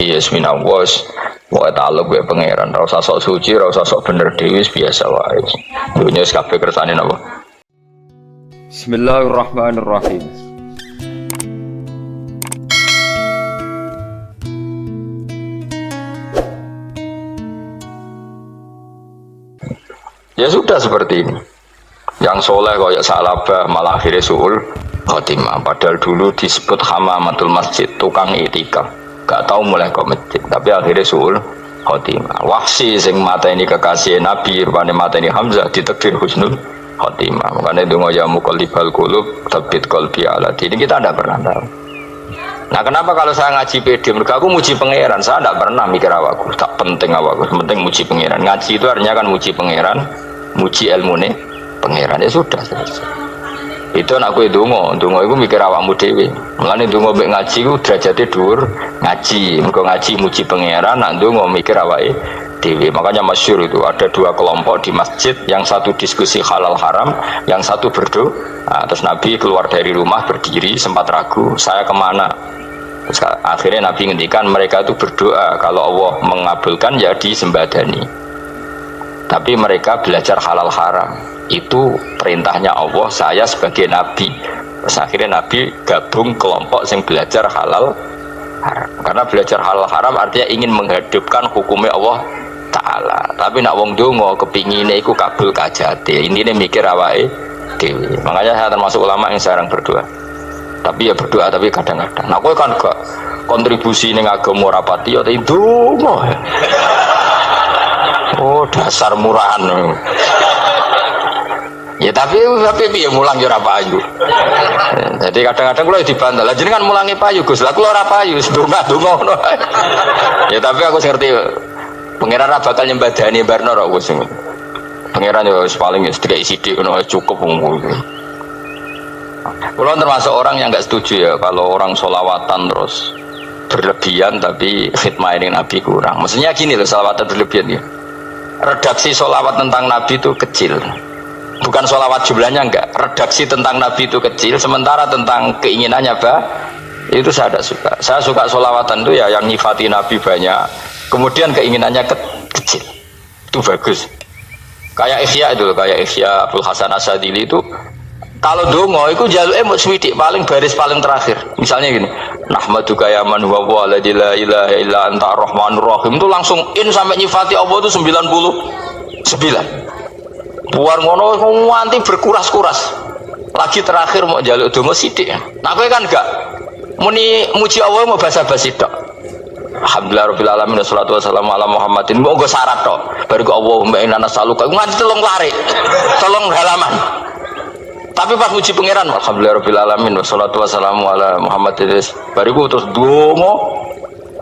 Yes minawos wae taluk wae pangeran ora usah sok suci ora usah sok bener dhewe biasa wae. Dunya wis kabeh kersane napa. Bismillahirrahmanirrahim. Ya sudah seperti ini. Yang soleh kayak Salabah malah akhirnya suul khotimah. Padahal dulu disebut hamamatul masjid, tukang itikaf. Gak tahu mulai ke masjid, tapi akhirnya suul khotimah. Wahsi sing mata ini kekasih Nabi, rupanya mata ini Hamzah ditakdir husnul khotimah. Makanya itu ya muqallibal qulub tsabbit qalbi ala dini. Kita tidak pernah tahu. Nah kenapa kalau saya ngaji PD, mereka aku muji pangeran, saya tidak pernah mikir awakku, tak penting awakku, penting muji pangeran. Ngaji itu artinya kan muji pangeran, muji ilmu nih pangeran, ya sudah selesai. Itu anakku itu itu mikir awakmu dewi. Mulane donga mbek ngaji ku derajate dhuwur ngaji. Mergo ngaji muji pangeran, nak donga mikir awake dewi. Makanya masyhur itu ada dua kelompok di masjid, yang satu diskusi halal haram, yang satu berdoa. Nah, terus Nabi keluar dari rumah berdiri sempat ragu, saya kemana? Terus akhirnya Nabi ngendikan mereka itu berdoa kalau Allah mengabulkan ya disembadani. Tapi mereka belajar halal haram. Itu perintahnya Allah, saya sebagai Nabi. Terus akhirnya Nabi gabung kelompok yang belajar halal haram. Karena belajar halal haram artinya ingin menghidupkan hukumnya Allah Ta'ala. Tapi nak wong donga kepingine iku kabul kajate. Intine mikir awake dhewe. Makanya saya termasuk ulama yang jarang berdoa. Tapi ya berdoa tapi kadang-kadang. Nah kowe kan gak kontribusi ning agama rapati ya donga. Oh dasar murahan. Ya tapi piye mulang ya ora payu. Jadi kadang-kadang kula dibantah. Lah jenengan mulangi payu Gus. Lah kula ora payu, donga-donga ngono. Ya tapi aku ngerti pangeran ra bakal nyembadani barno ra Gus. Pangeran ya wis paling wis dikai sithik ngono cukup wong. Kula termasuk orang yang enggak setuju ya kalau orang sholawatan terus berlebihan tapi khidmah ini Nabi kurang. Maksudnya gini loh, sholawatan berlebihan ya. Redaksi sholawat tentang Nabi itu kecil. Bukan sholawat jumlahnya enggak, redaksi tentang Nabi itu kecil, sementara tentang keinginannya itu saya tidak suka. Saya suka sholawatan itu ya yang nyifati Nabi banyak, kemudian keinginannya kecil, itu bagus. Kayak Ihya itu, kayak Ihya Abdul Hasan Asadili itu, kalau dongo itu jaluknya mau swidik paling baris paling terakhir. Misalnya gini, nahmaduka ya man huwa waladi la ilaha illa anta rahmanur rahim, itu langsung in sampai nyifati Allah itu 99. Buar ngono nganti berkuras-kuras. Lagi terakhir mau jaluk donga sithik. Nah kowe kan enggak muni muji Allah mau basa-basi tok. Alhamdulillah rabbil alamin wassalatu wassalamu ala Muhammadin. Mau nggo syarat tok. Baru ke Allahumma inna nas'aluka nganti telung lari. Telung halaman. Tapi pas muji pangeran alhamdulillah rabbil alamin wassalatu wassalamu ala Muhammadin. Bariku terus donga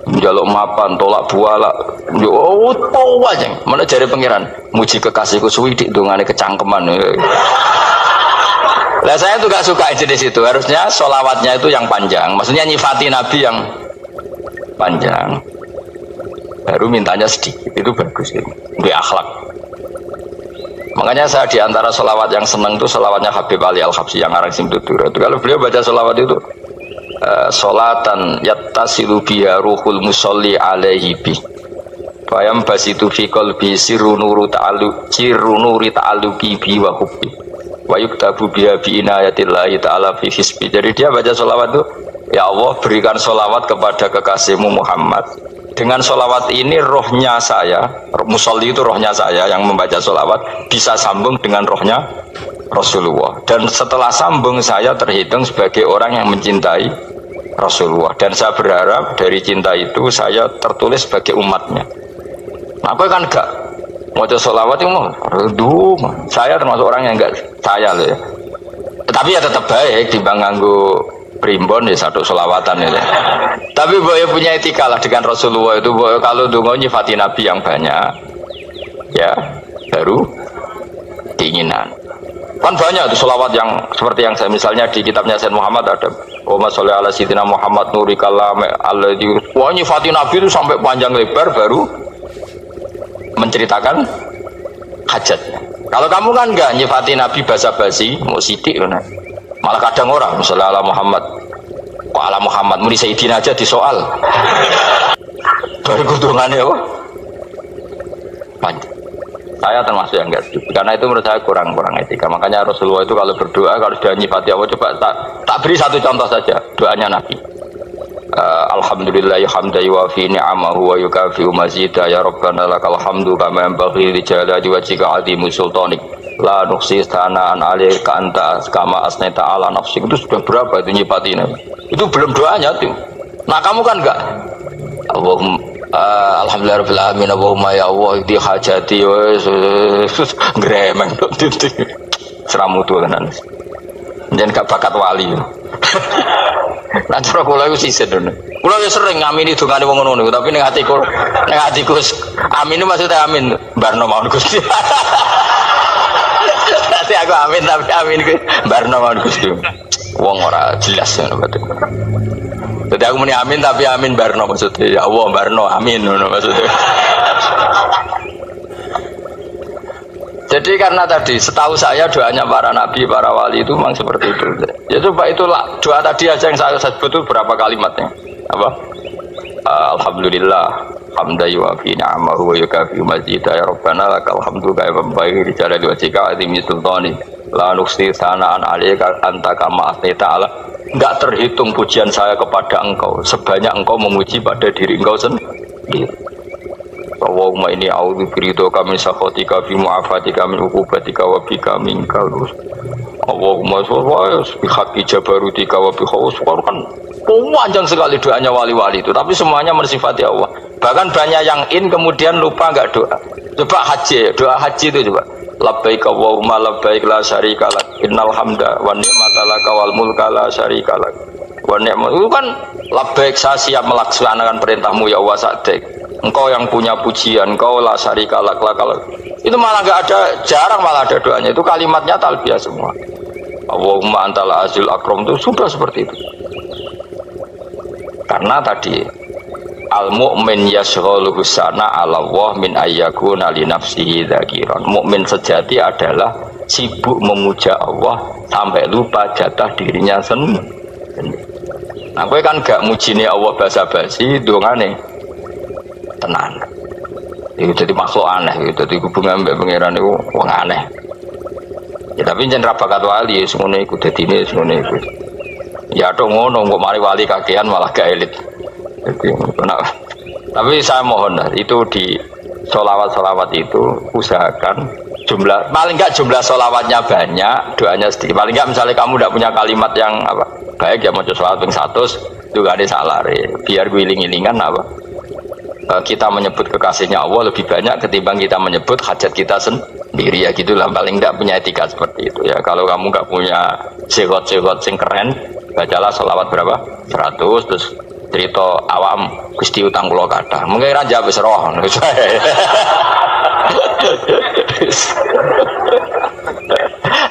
njaluk mapan tolak buala yo tau aja mana jare pangeran muji kekasihku suwidik dongane kecangkeman. Lah saya tuh gak suka jenis itu, harusnya sholawatnya itu yang panjang, maksudnya nyifati Nabi yang panjang baru mintanya sedikit, itu bagus itu di akhlak. Makanya saya diantara sholawat yang seneng tuh sholawatnya Habib Ali Al-Habsyi yang arang Simtutura itu, kalau beliau baca sholawat itu sholatan yattasilu biha ruhul musolli alaihi bi fayam basitu fi qalbi sirru nuri ta'alluqi bi wa hubbi wa yuktabu biha bi inayatillahi ta'ala fi hisbi. Jadi dia baca sholawat itu, ya Allah berikan sholawat kepada kekasihmu Muhammad, dengan sholawat ini rohnya saya, musolli itu rohnya saya yang membaca sholawat bisa sambung dengan rohnya Rasulullah, dan setelah sambung saya terhitung sebagai orang yang mencintai Rasulullah, dan saya berharap dari cinta itu saya tertulis sebagai umatnya. Nah aku kan enggak mau sholawat itu mau saya termasuk orang yang enggak saya loh ya, tapi ya tetap baik dibanding nganggo primbon ya satu sholawatan ya. Tapi boleh punya etika lah dengan Rasulullah itu, boleh kalau dongo nyifati Nabi yang banyak ya baru keinginan. Kan banyak tuh sholawat yang seperti yang saya misalnya di kitabnya Sayyid Muhammad ada Allahumma sholli ala sayyidina Muhammad nuri kalam alladzi wah nyifati Nabi itu sampai panjang lebar baru menceritakan hajatnya. Kalau kamu kan enggak nyifati Nabi basa-basi mau sidik kan. Malah kadang orang sholli ala Muhammad kok ala Muhammad muni sayyidina aja disoal. Baru kutungannya apa? Panjang. Saya termasuk yang enggak setuju karena itu menurut saya kurang etika. Makanya Rasulullah itu kalau berdoa, kalau sudah nyifati Allah, coba tak beri satu contoh saja doanya Nabi. Alhamdulillahi hamdan yuwafi ni'amahu wa yukafi'u mazida ya rabbana lakal hamdu kama yanbaghi li jalali wajhika 'azimi sultanik la nuqsi sana'an 'alaika anta kama asnaita 'ala nafsik. Itu sudah berapa itu nyifatin? Itu belum doanya tuh. Nah kamu kan enggak Allahumma alhamdulillahirabbil alamin Allahumma ya Allah di hajati wes gremeng titik seramutu tenan. Jangan gak bakat wali. Nah cara kula iku sisen ngono. Kula yo sering ngamini dongane wong ngono tapi ning atiku amin itu maksudnya amin barno mawon Gusti. Nanti aku amin tapi amin ku barno mawon Gusti. Wong ora jelas ngono betul. Jadi aku muni amin tapi amin barno maksudnya ya Allah barno amin maksudnya. Jadi karena tadi setahu saya doanya para nabi, para wali itu memang seperti itu. Ya coba itulah doa tadi aja yang saya sebut itu berapa kalimatnya? Apa? Alhamdulillah hamdan yuwafi ni'amahu wa yukafi'u mazida ya rabbana lakal hamdu kama yanbaghi li jalali wajhika 'azimi sultanik la nuqsi sana'an 'alaika anta kama asnaita 'ala. Enggak terhitung pujian saya kepada engkau sebanyak engkau memuji pada diri engkau sendiri. Allahumma inni a'udzu biridhoka min sakhatika fi mu'afatika min uqubatika wa bika minkal. Allahumma sholli bi haqqi jabarutika wa bi khawfika. Kan panjang sekali doanya wali-wali itu, tapi semuanya mensifati Allah. Bahkan banyak yang kemudian lupa enggak doa. Coba haji, doa haji itu coba. Labbaik Allahumma labbaik la syarika lak innal hamda wa ni'mata laka wal mulka la syarika lak wa ni'mat. Itu kan labbaik saya siap melaksanakan perintahmu ya Allah sa'dik. Engkau yang punya pujian, engkau la syarika lak. Itu malah enggak ada, jarang malah ada doanya. Itu kalimatnya talbiyah semua. Allahumma antal azil akram itu sudah seperti itu. Karena tadi al-mu'min yashghaluhu sana 'ala Allah min ayyakuna li nafsihi dzakiran. Mukmin sejati adalah sibuk memuja Allah sampai lupa jatah dirinya sendiri. Nah, kowe kan gak mujine Allah basa-basi, dongane tenan. Itu jadi makhluk aneh, itu jadi hubungan mbek pangeran itu wong aneh. Ya tapi jen ra bakat wali ngono iku dadine ngono iku. Ya tok ngono kok mari wali kakean malah gak elit. Jadi, tapi saya mohon itu di sholawat itu usahakan jumlah paling enggak jumlah sholawatnya banyak, doanya sedikit. Paling enggak misalnya kamu tidak punya kalimat yang apa baik ya mau sholawat ping 100 juga ada salah biar guling-gilingan apa kita menyebut kekasihnya Allah lebih banyak ketimbang kita menyebut hajat kita sendiri ya gitulah. Paling enggak punya etika seperti itu ya. Kalau kamu enggak punya segot-segot sing keren, bacalah sholawat berapa 100 terus cerita awam Gusti utang kula kathah. Mungkin ra jawab wis roh.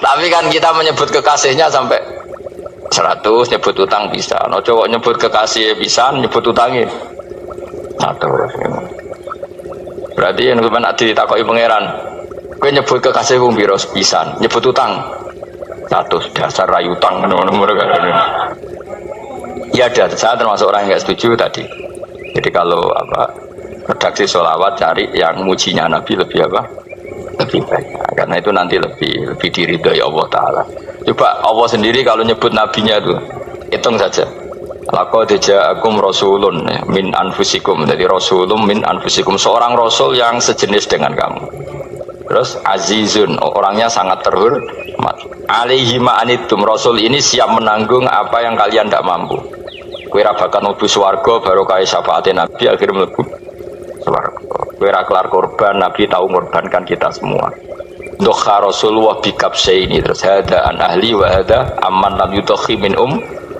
Tapi kan kita menyebut kekasihnya sampai 100, nyebut utang bisa. No cowok nyebut kekasih bisa, nyebut utangnya 100. Berarti yang sampean ditakoki pangeran, kowe nyebut kekasih ku piro pisan, nyebut utang 100 dasar rayu utang ngono-ngono kan. Ya ada, saya termasuk orang yang nggak setuju tadi. Jadi kalau apa redaksi sholawat cari yang mujinya Nabi lebih apa? Lebih banyak. Karena itu nanti lebih diridhoi Allah Taala. Coba Allah sendiri kalau nyebut nabinya itu hitung saja. Laqad ja'akum rasulun min anfusikum. Jadi rasulun min anfusikum, seorang rasul yang sejenis dengan kamu. Terus azizun, orangnya sangat terhormat. Alaihi ma'anitum, rasul ini siap menanggung apa yang kalian tidak mampu. Kowe ra bakal mlebu swarga barokah syafaate Nabi akhir mlebu swarga. Kowe ra kelar korban, Nabi tahu mengorbankan kita semua. Dokha Rasulullah bikabse ini terus ada an ahli wa ada aman lam yudokhi min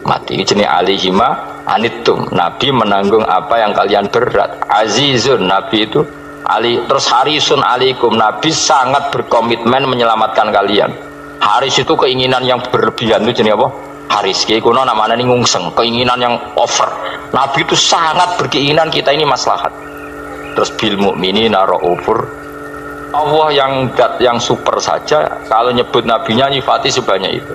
mati jenenge alihima anitum. Nabi menanggung apa yang kalian berat. Azizun, Nabi itu ali terus harisun alaikum, Nabi sangat berkomitmen menyelamatkan kalian. Haris itu keinginan yang berlebihan itu jenenge apa? Haris kiai kuno namanya ini ngungseng, keinginan yang over. Nabi itu sangat berkeinginan kita ini maslahat. Terus bil mukminina raufur, Allah yang super saja kalau nyebut nabinya nyifati sebanyak itu.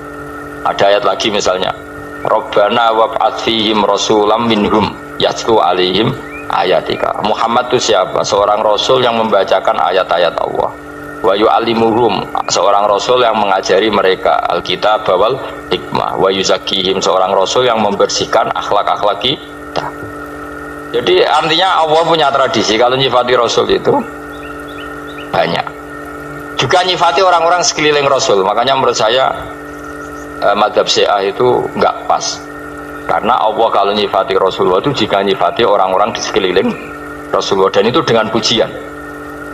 Ada ayat lagi misalnya Rabbana wab'ats fihim rasulam minhum yatlu alaihim ayatika. Muhammad itu siapa? Seorang rasul yang membacakan ayat-ayat Allah. Wa yu'allimuhum, seorang rasul yang mengajari mereka alkitab wal hikmah. Wa yuzakkihim, seorang rasul yang membersihkan akhlak-akhlak kita. Jadi artinya Allah punya tradisi kalau nyifati rasul itu banyak. Juga nyifati orang-orang sekeliling rasul. Makanya menurut saya madhab Syiah itu enggak pas. Karena Allah kalau nyifati Rasulullah itu jika nyifati orang-orang di sekeliling Rasulullah, dan itu dengan pujian,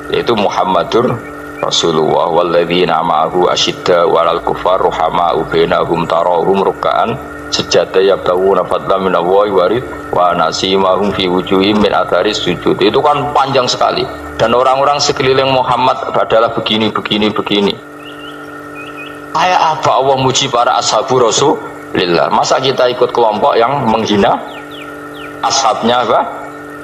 yaitu Muhammadur Rasulullah walladzina ma'ahu asyidda walal kufar ruhama'u bainahum tarahum ruk'an sujada yabtawuna fadlan min Allahi warid wa nasimahum fi wujuhim min atharis sujud. Itu kan panjang sekali, dan orang-orang sekeliling Muhammad adalah begini. Kayak apa Allah muji para ashabu Rasulillah? Masa kita ikut kelompok yang menghina ashabnya apa?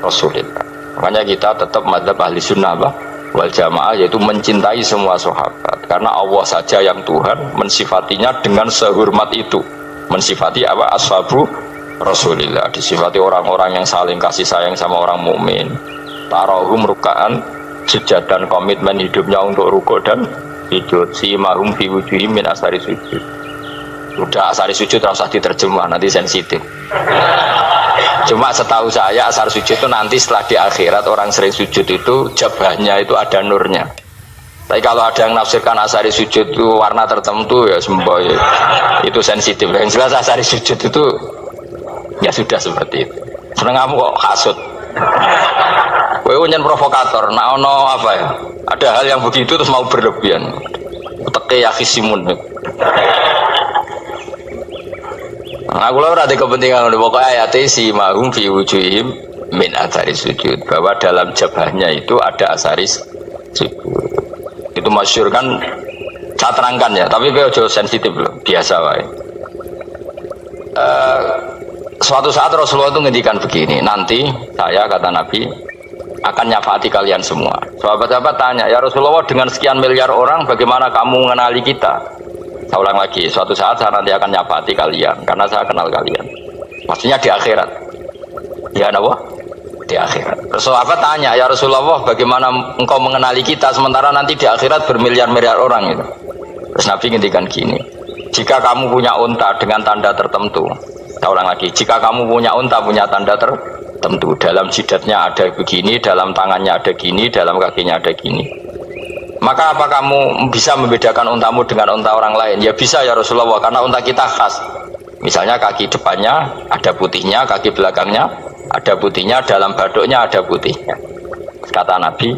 Rasulillah. Makanya kita tetap madzhab ahli sunnah apa? Wal jamaah, yaitu mencintai semua sahabat, karena Allah saja yang Tuhan mensifatinya dengan sehormat itu. Mensifati apa? Ashabu Rasulillah, disifati orang-orang yang saling kasih sayang sama orang mukmin. Tarahum ruk'an, sujud dan komitmen hidupnya untuk rukuk dan sujud. Simahum fi wujuhim min asari sujud. Udah asari sujud tidak usah diterjemah, nanti sensitif. Cuma setahu saya asar sujud itu nanti setelah di akhirat orang sering sujud itu jabahnya itu ada nurnya. Tapi kalau ada yang nafsirkan asari sujud itu warna tertentu ya semboy, itu sensitif. Yang jelas asari sujud itu ya sudah seperti itu. Seneng kamu kok hasut. Kowe nyen provokator, nah ono apa ya? Ada hal yang begitu terus mau berlebihan. Teke ya khisimun. Nah, kalau ada kepentingan pokoknya ayat si mahum fi wujuhim min atharis sujud, bahwa dalam jabahnya itu ada asaris sujud. Itu masyhur kan, saya terangkan ya, tapi ojo sensitif loh, biasa wae. Suatu saat Rasulullah itu ngendikan begini, nanti saya kata Nabi akan nyafaati kalian semua. Sahabat-sahabat tanya, ya Rasulullah dengan sekian miliar orang bagaimana kamu mengenali kita? Saya ulang lagi, suatu saat saya nanti akan nyafaati kalian karena saya kenal kalian. Maksudnya di akhirat. Ya Allah, di akhirat. Sahabat tanya, ya Rasulullah bagaimana engkau mengenali kita sementara nanti di akhirat bermiliar-miliar orang itu. Terus Nabi ngendikan gini, jika kamu punya unta dengan tanda tertentu, saya ulang lagi, jika kamu punya unta punya tanda tertentu, dalam jidatnya ada begini, dalam tangannya ada gini, dalam kakinya ada gini, maka apa kamu bisa membedakan untamu dengan unta orang lain? Ya bisa ya Rasulullah, karena unta kita khas. Misalnya kaki depannya ada putihnya, kaki belakangnya ada putihnya, dalam baduknya ada putihnya. Kata Nabi,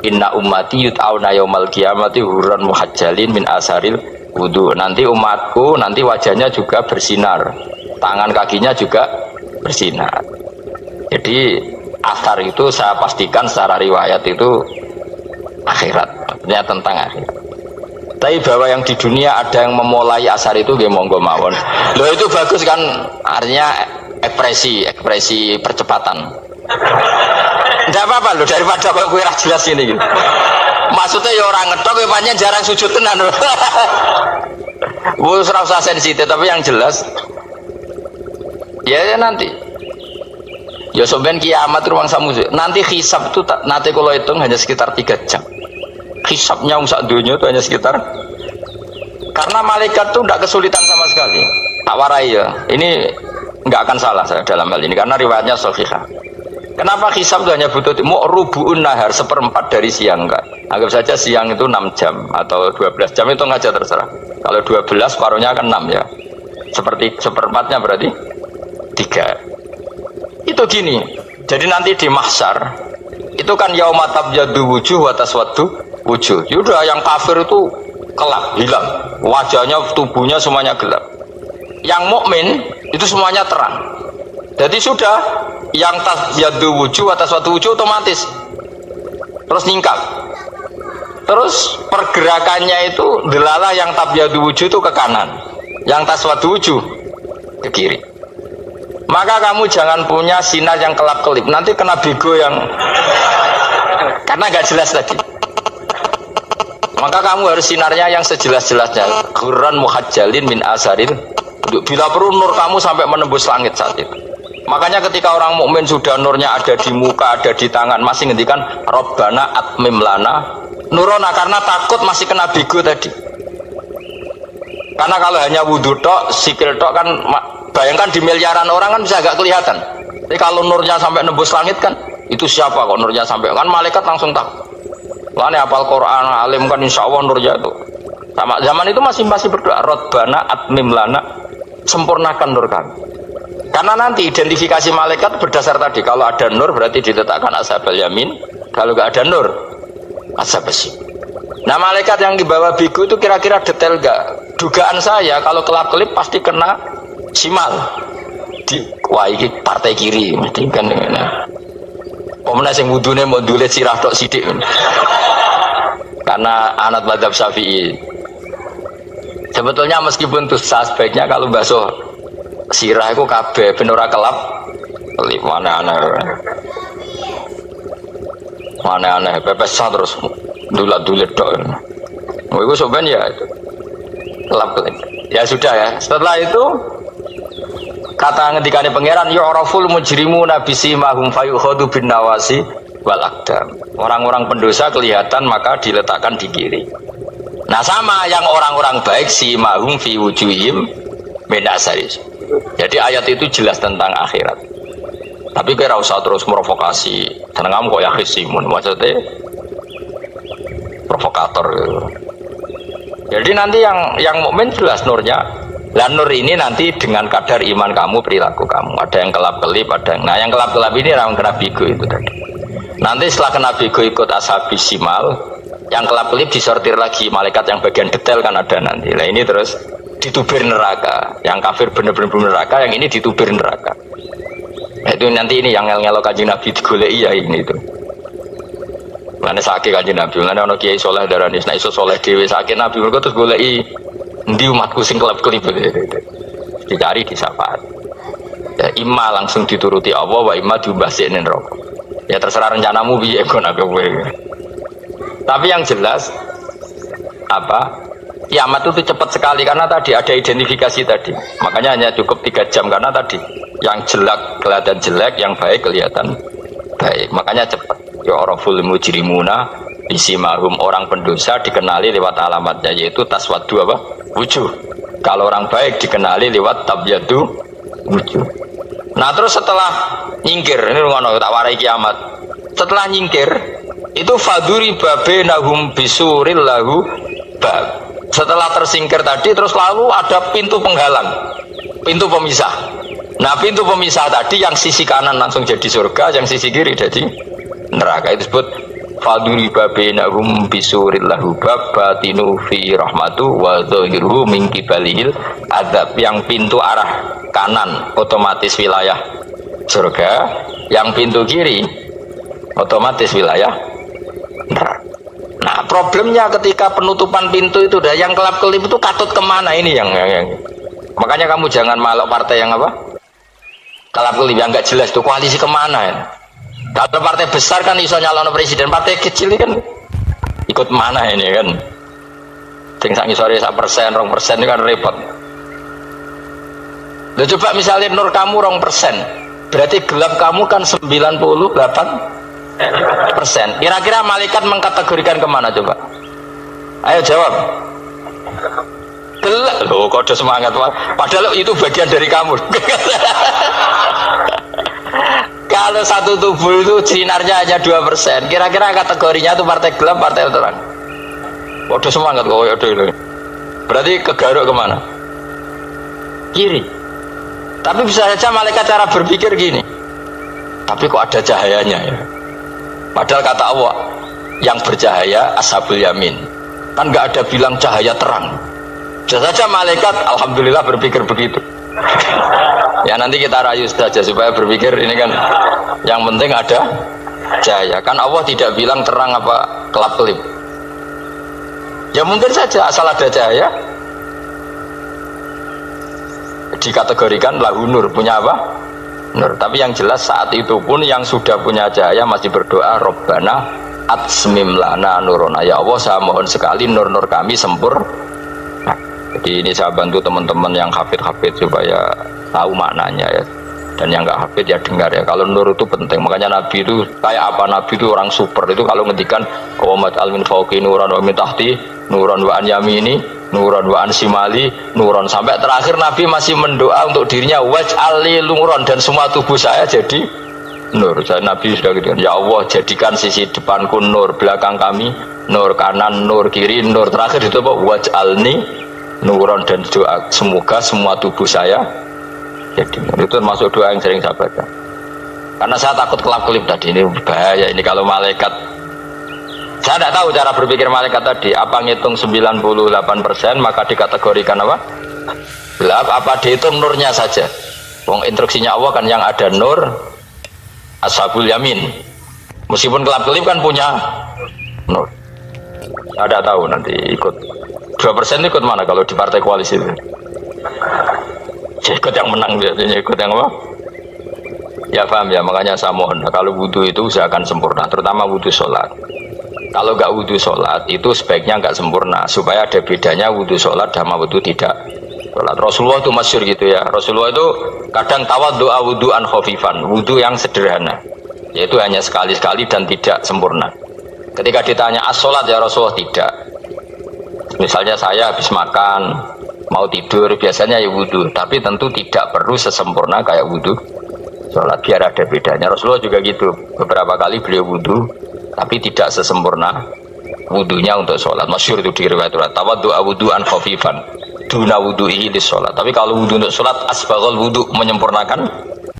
inna ummati yut'auna yaumal qiyamati hurran muhajjalin min asaril wudu. Nanti umatku nanti wajahnya juga bersinar, tangan kakinya juga bersinar. Jadi asar itu saya pastikan secara riwayat itu akhirat, artinya tentang akhirat. Tapi bahwa yang di dunia ada yang memulai asar itu ya monggo mawon. Loh itu bagus kan, artinya ekspresi percepatan. Tidak apa-apa loh, daripada kok gue jelas ini gitu. Maksudnya ya orang ngetok ya panjang jarang sujud tenan. Wes ora usah sensitif, tapi yang jelas ya nanti. Ya soben kiamat ruang samu. Nanti hisab itu nanti kalau hitung hanya sekitar 3 jam. Hisabnya sak dunia itu hanya sekitar, karena malaikat itu tidak kesulitan sama sekali. Tak warai ya, ini nggak akan salah saya dalam hal ini karena riwayatnya sahihah. Kenapa hisab itu hanya butuh rubu'un nahar, 1/4 dari siang enggak? Anggap saja siang itu 6 jam atau 12 jam, itu aja terserah. Kalau 12 paruhnya akan 6 ya. Seperti 1/4-nya berarti 3. Itu gini. Jadi nanti di mahsyar itu kan yauma tabyaddu wujuh wa taswaddu wujuh. Yaudah yang kafir itu kelap, hilang. Wajahnya, tubuhnya semuanya gelap. Yang mukmin itu semuanya terang. Jadi sudah yang tabyaddu wujuh wa taswaddu wujuh otomatis terus nyingkap. Terus pergerakannya itu delalah yang tabyaddu wujuh itu ke kanan, yang taswaddu wujuh ke kiri. Maka kamu jangan punya sinar yang kelap-kelip, nanti kena bego yang karena nggak jelas tadi. Maka kamu harus sinarnya yang sejelas-jelasnya, hurran muhajjalin min asarin. Bila perlu nur kamu sampai menembus langit saat itu. Makanya ketika orang mukmin sudah nurnya ada di muka, ada di tangan, masih ngendikan Rabbana atmim lana nurona, karena takut masih kena bigo tadi. Karena kalau hanya wudhu tok, sikil tok kan, bayangkan di miliaran orang kan bisa agak kelihatan. Tapi kalau nurnya sampai nembus langit kan, itu siapa kok nurnya sampai, kan malaikat langsung tahu. Lah ini hafal Quran, alim kan insya Allah nurnya itu. Sama zaman itu masih berdoa, Rabbana atmim lana, sempurnakan nur kami. Karena nanti identifikasi malaikat berdasar tadi, kalau ada nur berarti diletakkan ashabal yamin, kalau nggak ada nur ashabal yamin. Nah malaikat yang dibawa bigu itu kira-kira detail gak? Dugaan saya kalau kelap-kelip pasti kena simal. Wah ini partai kiri, mesti kan. Pemenang yang wudhunya mau dulet sirah tok sidik. Karena anak madzhab Syafi'i. Sebetulnya meskipun tuh sebaiknya kalau basuh sirah itu kabeh ben ora kelip mana-aneh pepesan terus dulat-dulit tok. Oh itu sebenarnya ya kelip. Ya sudah ya. Setelah itu kata ngendikane pangeran yu'raful mujrimuna bisimahum fayukhadu bin nawasi wal aqdam. Orang-orang pendosa kelihatan maka diletakkan di kiri. Nah sama yang orang-orang baik simahum fi wujuhim min asaris. Jadi ayat itu jelas tentang akhirat. Tapi kira usah terus provokasi. Seneng kamu kok ya khisimun, maksudnya provokator gitu. Jadi nanti yang mukmin jelas nurnya. Lah nur ini nanti dengan kadar iman kamu, perilaku kamu. Ada yang kelap-kelip, ada yang. Nah yang kelap-kelip ini orang kena bigo itu tadi. Nanti setelah kena bigo ikut ashabi simal, yang kelap-kelip disortir lagi malaikat yang bagian detail kan ada nanti. Nah ini terus ditubir neraka. Yang kafir bener-bener neraka, yang ini ditubir neraka. Nah, itu nanti ini yang ngel-ngelo kanjeng Nabi digoleki ya ini itu. Mana sakit kanjeng Nabi, mana ono kiai soleh darani, nah iso soleh dewe sakit Nabi, mereka terus goleki ndi umatku sing kelip-kelip dicari di syafaat. Ya imma langsung dituruti Allah, wa imma diumbasine neraka. Ya terserah rencanamu piye kon aku kowe. Tapi yang jelas apa? Kiamat itu cepat sekali karena tadi ada identifikasi tadi. Makanya hanya cukup 3 jam karena tadi yang jelek kelihatan jelek, yang baik kelihatan baik. Makanya cepat. Ya oraful mujrimuna bisimahum, orang pendosa dikenali lewat alamatnya yaitu taswadu apa? Wujuh. Kalau orang baik dikenali lewat tabyadu wujuh. Nah terus setelah nyingkir, ini ngono tak warai kiamat. Setelah nyingkir itu faduri babenahum bisuril lahu bab. Setelah tersingkir tadi terus lalu ada pintu penghalang, pintu pemisah. Nah pintu pemisah tadi yang sisi kanan langsung jadi surga, yang sisi kiri jadi neraka. Itu disebut faduri babenahum bisuril lahu bab batinu fi rahmatu wa zahiruhu min kibalihil adab. Yang pintu arah kanan otomatis wilayah surga, yang pintu kiri otomatis wilayah neraka. Nah problemnya ketika penutupan pintu itu dah yang kelap-kelip itu katut kemana ini yang makanya kamu jangan malok partai yang apa kelap-kelip yang nggak jelas tuh koalisi kemana ya. Kalau partai besar kan iso nyalon presiden, partai kecil ini kan ikut mana ini kan tinggal sore 1%, 2% ini kan repot. Loh, coba misalnya nur kamu 2%, berarti gelap kamu kan 98%. Kira-kira malaikat mengkategorikan kemana coba? Ayo jawab. Gelap. Loh, kode semangat Pak. Padahal itu bagian dari kamu. Kalau satu tubuh itu sinarnya hanya 2%, kira-kira kategorinya itu partai gelap, partai terang. Kode semangat kok ya. Berarti kegaruk kemana? Kiri. Tapi bisa saja malaikat cara berpikir gini. Tapi kok ada cahayanya ya? Padahal kata Allah yang bercahaya ashabul yamin, kan nggak ada bilang cahaya terang. Bisa saja malaikat alhamdulillah berpikir begitu. Ya nanti kita rayu saja supaya berpikir ini kan yang penting ada cahaya. Kan Allah tidak bilang terang apa kelap-kelip. Ya mungkin saja asal ada cahaya dikategorikan lahu nur, punya apa? Nur. Tapi yang jelas saat itu pun yang sudah punya cahaya masih berdoa Rabbana atsmim lana nurona, ya Allah saya mohon sekali nur-nur kami sempurna. Jadi ini saya bantu teman-teman yang hafid-hafid supaya tahu maknanya ya. dan yang nggak hafid ya dengar ya. Kalau nur itu penting, makanya Nabi itu kayak apa? Nabi itu orang super itu kalau ngendikan qawamat al min fauqi nuran wa min tahti nuran wa an yamini nuran wa an simali nuran, sampai terakhir Nabi masih mendoa untuk dirinya waj'al li nuran, dan semua tubuh saya jadi nur. Jadi Nabi sudah gitu, ya Allah jadikan sisi depanku nur, belakang kami nur, kanan nur, kiri nur, terakhir itu apa? Waj'alni nuron, dan doa semoga semua tubuh saya jadi nur. Itu termasuk doa yang sering saya baca, karena saya takut kelap-kelip tadi. Ini bahaya ini kalau malaikat, saya tidak tahu cara berpikir malaikat tadi, apa ngitung 98% maka dikategorikan apa? Gelap, apa dihitung nurnya saja? Wong instruksinya Allah kan yang ada nur ashabul yamin, meskipun kelap-kelip kan punya nur. Saya tidak tahu nanti ikut 2% ikut mana kalau di partai koalisi itu? Ikut yang menang biasanya, ikut yang apa? Ya paham ya, makanya saya mohon kalau wudhu itu usahakan sempurna, terutama wudhu sholat. Kalau nggak wudhu sholat itu sebaiknya nggak sempurna, supaya ada bedanya wudhu sholat sama wudhu tidak sholat. Rasulullah itu masyhur gitu ya, Rasulullah itu kadang tawaddu'a wudhu'an khafifan, wudhu yang sederhana, yaitu hanya sekali-sekali dan tidak sempurna. Ketika ditanya as-sholat ya Rasulullah, tidak. Misalnya saya habis makan mau tidur biasanya ya wudhu, tapi tentu tidak perlu sesempurna kayak wudhu sholat, biar ada bedanya. Rasulullah juga gitu, beberapa kali beliau wudhu tapi tidak sesempurna wudhunya untuk sholat. Masyhur itu di riwayat tawaddu'a wudhu'an khafifan duna wudhu'ihi lis sholat. Tapi kalau wudhu untuk sholat asbaghal wudhu, menyempurnakan